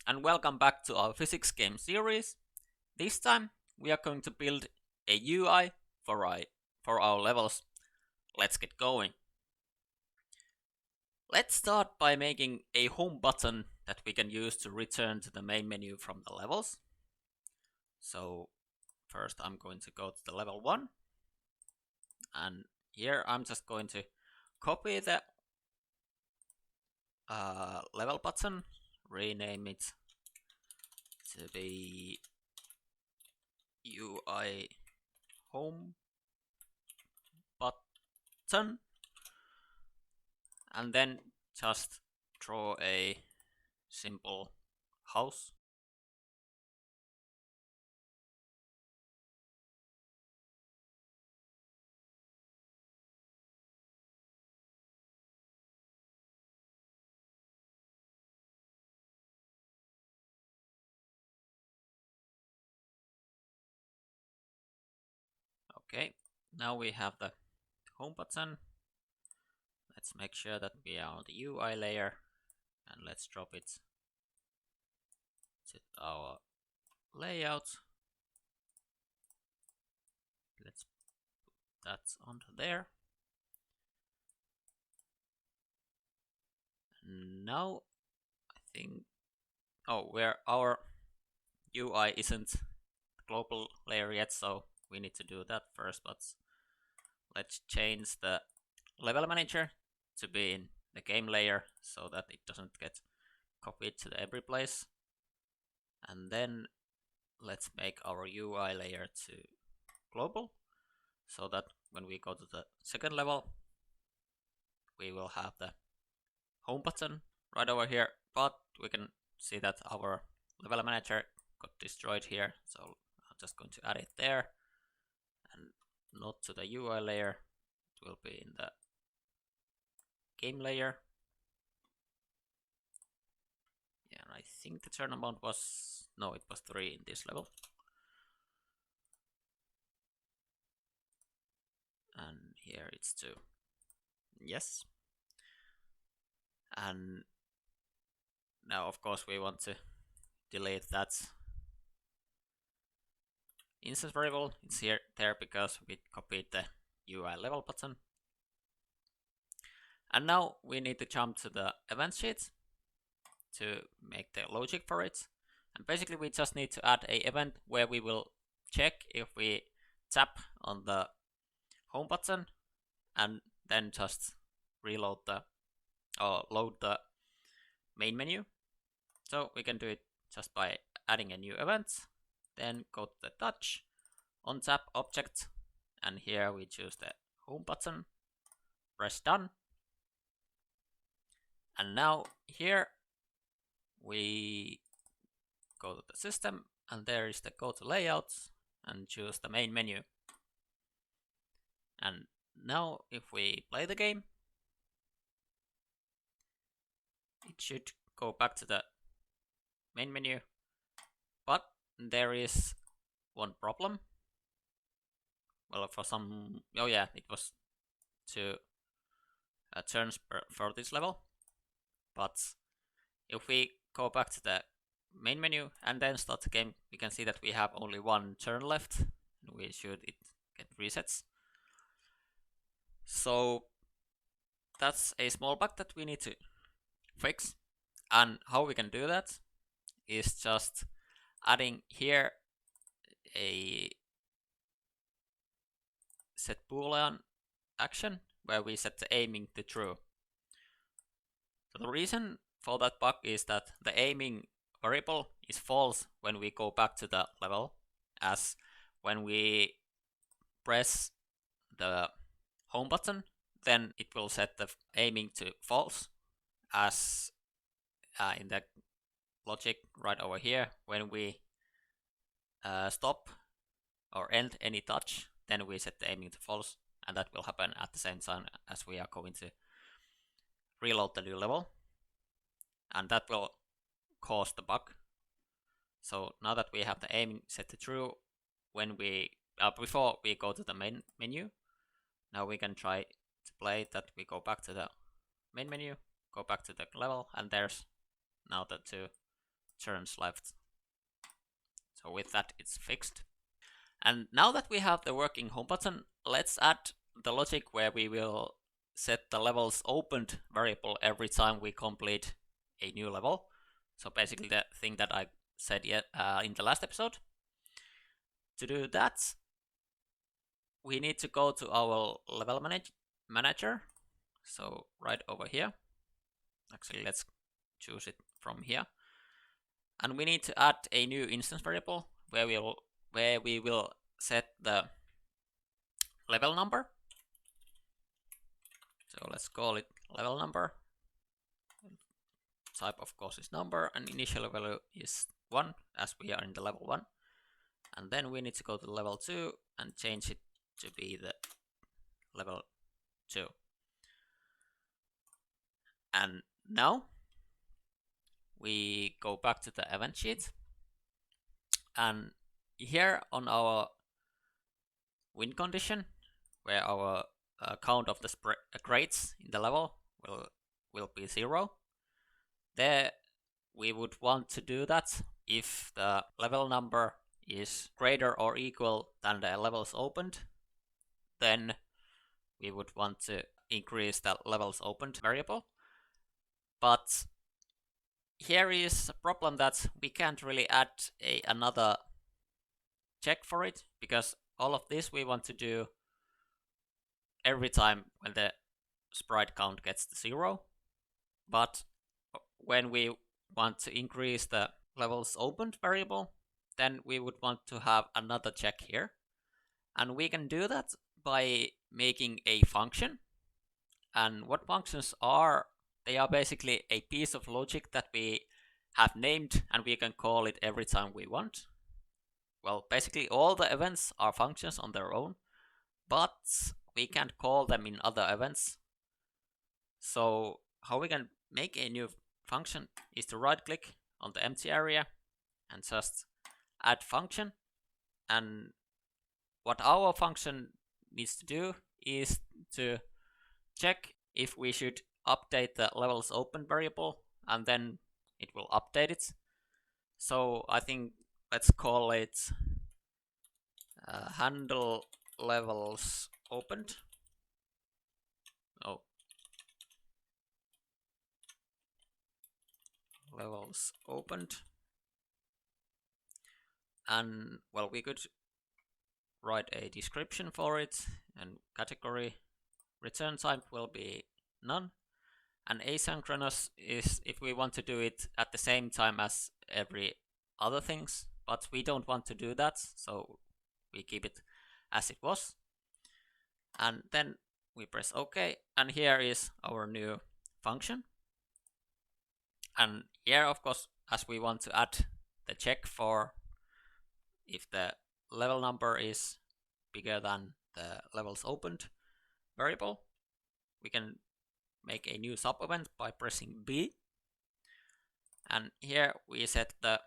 and welcome back to our physics game series. This time we are going to build a UI for our levels. Let's get going. Let's start by making a home button that we can use to return to the main menu from the levels. So first I'm going to go to the level 1, and here I'm just going to copy the level button, rename it to be UI home button, and then just draw a simple house. Okay, now we have the home button. Let's make sure that we are on the UI layer, and let's drop it to our layout. Let's put that onto there. Now I think where our UI isn't global layer yet, so we need to do that first, but let's change the level manager to be in the game layer so that it doesn't get copied to every place. And then let's make our UI layer to global so that when we go to the second level we will have the home button right over here, but we can see that our level manager got destroyed here, so I'm just going to add it there and not to the UI layer. It will be in the game layer. Yeah, and I think the turn amount was, no, it was 3 in this level. And here it's 2. Yes. And now of course we want to delete that instance variable. It's there because we copied the UI level button. And now we need to jump to the event sheet to make the logic for it. And basically we just need to add an event where we will check if we tap on the home button and then just load the main menu. So we can do it just by adding a new event, then go to the touch, on tap object, and here we choose the home button, press done. And now here we go to the system, and there is the go to layouts, and choose the main menu. And now if we play the game, it should go back to the main menu, but there is one problem. Well, for some, it was 2 turns for this level, but if we go back to the main menu and then start the game, we can see that we have only 1 turn left, and we should get resets. So that's a small bug that we need to fix. And how we can do that is just adding here a set boolean action where we set the aiming to true. So the reason for that bug is that the aiming variable is false when we go back to the level, as when we press the home button, then it will set the aiming to false, as in the logic right over here, when we stop or end any touch, then we set the aiming to false, and that will happen at the same time as we are going to reload the new level, and that will cause the bug. So now that we have the aiming set to true when we before we go to the main menu, now we can try to play that. We go back to the main menu, go back to the level, and there's now the 2 turns left. So with that, it's fixed. And now that we have the working home button, let's add the logic where we will set the levels opened variable every time we complete a new level. So basically the thing that I said in the last episode. To do that, we need to go to our level manager. So right over here. Actually, let's choose it from here. And we need to add a new instance variable where we will set the level number. So let's call it level number. Type of course is number, and initial value is 1 as we are in the level 1. And then we need to go to level 2 and change it to be the level 2. And now we go back to the event sheet, and here on our win condition, where our count of the grades in the level will be 0, there we would want to do that if the level number is greater or equal than the levels opened. Then we would want to increase the levels opened variable. But here is a problem that we can't really add another check for it, because all of this we want to do every time when the sprite count gets to 0. But when we want to increase the levels opened variable, then we would want to have another check here. And we can do that by making a function. And what functions are? They are basically a piece of logic that we have named, and we can call it every time we want. Well, basically all the events are functions on their own, but we can't call them in other events. So how we can make a new function is to right click on the empty area and just add function. And what our function needs to do is to check if we should update the levels open variable, and then it will update it. So I think let's call it handle levels opened. Oh, levels opened. And well, we could write a description for it, and category return type will be none. And asynchronous is if we want to do it at the same time as every other things, but we don't want to do that, so we keep it as it was. And then we press OK, and here is our new function. And here, of course, as we want to add the check for if the level number is bigger than the levels opened variable, we can make a new sub event by pressing B. And here we set the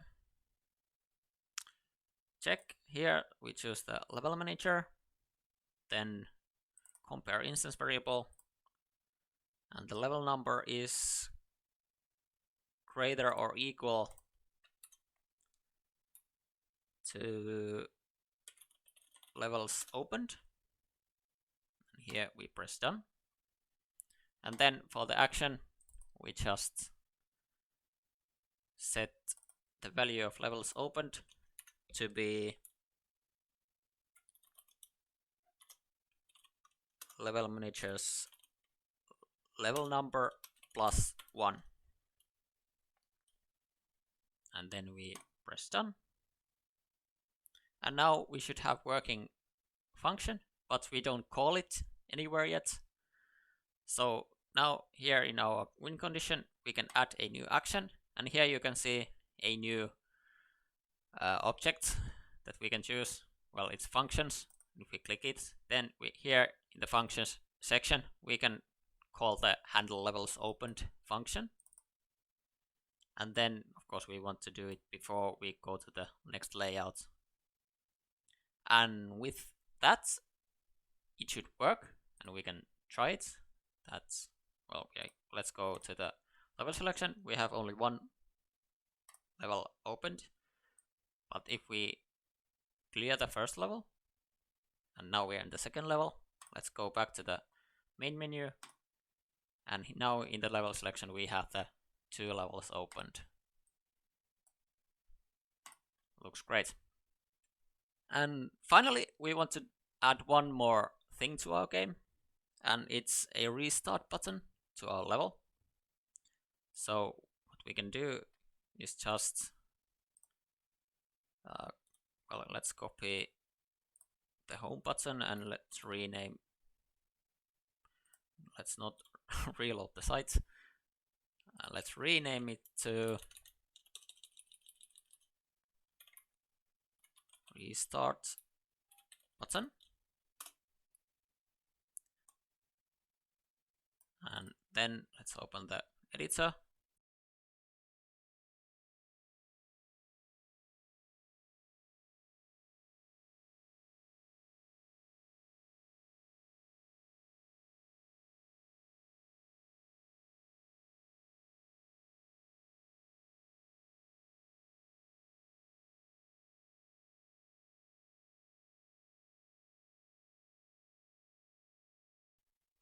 check. Here we choose the level manager, then compare instance variable, and the level number is greater or equal to levels opened. And here we press done. And then for the action, we just set the value of levels opened to be level manager's level number plus 1. And then we press done. And now we should have working function, but we don't call it anywhere yet. So now here in our win condition, we can add a new action. And here you can see a new object that we can choose. Well, it's functions. If we click it, then here in the functions section, we can call the handle levels opened function. And then, of course, we want to do it before we go to the next layout. And with that, it should work, and we can try it. That's, well, okay, let's go to the level selection. We have only one level opened. But if we clear the first level, and now we're in the second level, let's go back to the main menu. And now in the level selection, we have the 2 levels opened. Looks great. And finally, we want to add one more thing to our game, and it's a restart button to our level. So what we can do is just, well, let's copy the home button and let's rename, let's not reload the site. Let's rename it to restart button. And then let's open the editor.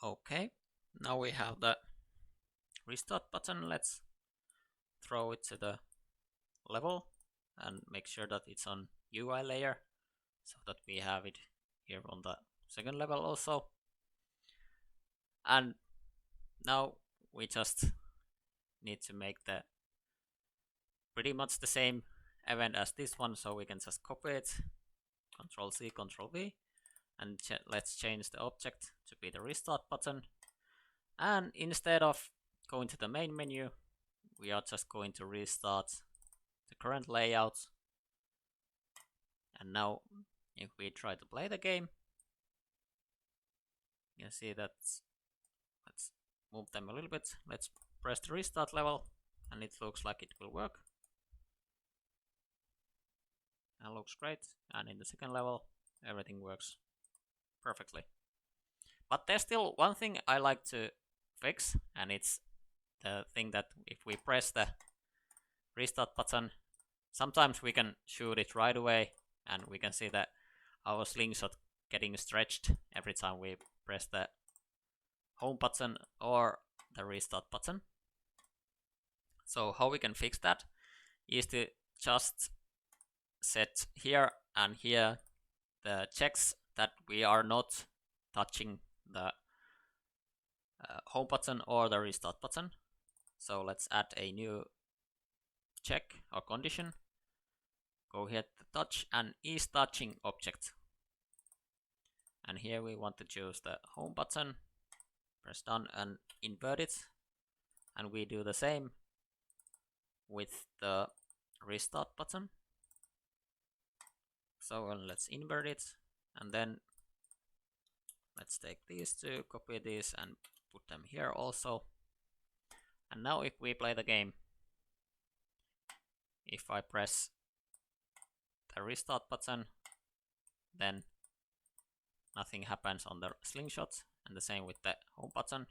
Okay, now we have the restart button. Let's throw it to the level and make sure that it's on UI layer so that we have it here on the second level also. And now we just need to make the pretty much the same event as this one, so we can just copy it, Control C, Control V, and let's change the object to be the restart button. And instead of going to the main menu, we are just going to restart the current layout. And now if we try to play the game, you can see that, let's move them a little bit. Let's press the restart level and it looks like it will work. That looks great. And in the second level, everything works perfectly. But there's still one thing I like to fix, and it's the thing that if we press the restart button, sometimes we can shoot it right away, and we can see that our slingshot getting stretched every time we press the home button or the restart button. So how we can fix that is to just set here and here the checks that we are not touching the home button or the restart button. So let's add a new check or condition. Go here to touch and is touching object. And here we want to choose the home button, press done and invert it. And we do the same with the restart button. So let's invert it, and then let's take these two, copy these and put them here also. And now if we play the game, if I press the restart button, then nothing happens on the slingshot, and the same with the home button.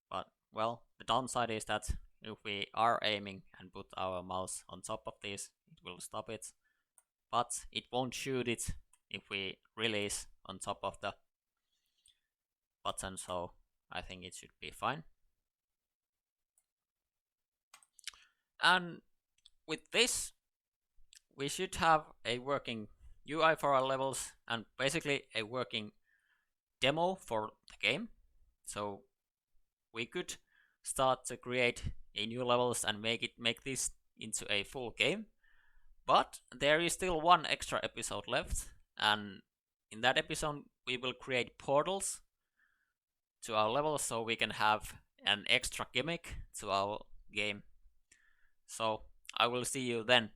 But well, the downside is that if we are aiming and put our mouse on top of this, it will stop it, but it won't shoot it if we release on top of the button, so I think it should be fine. And with this, we should have a working UI for our levels and basically a working demo for the game. So we could start to create a new levels and make this into a full game. But there is still one extra episode left, and in that episode we will create portals to our levels so we can have an extra gimmick to our game. So I will see you then.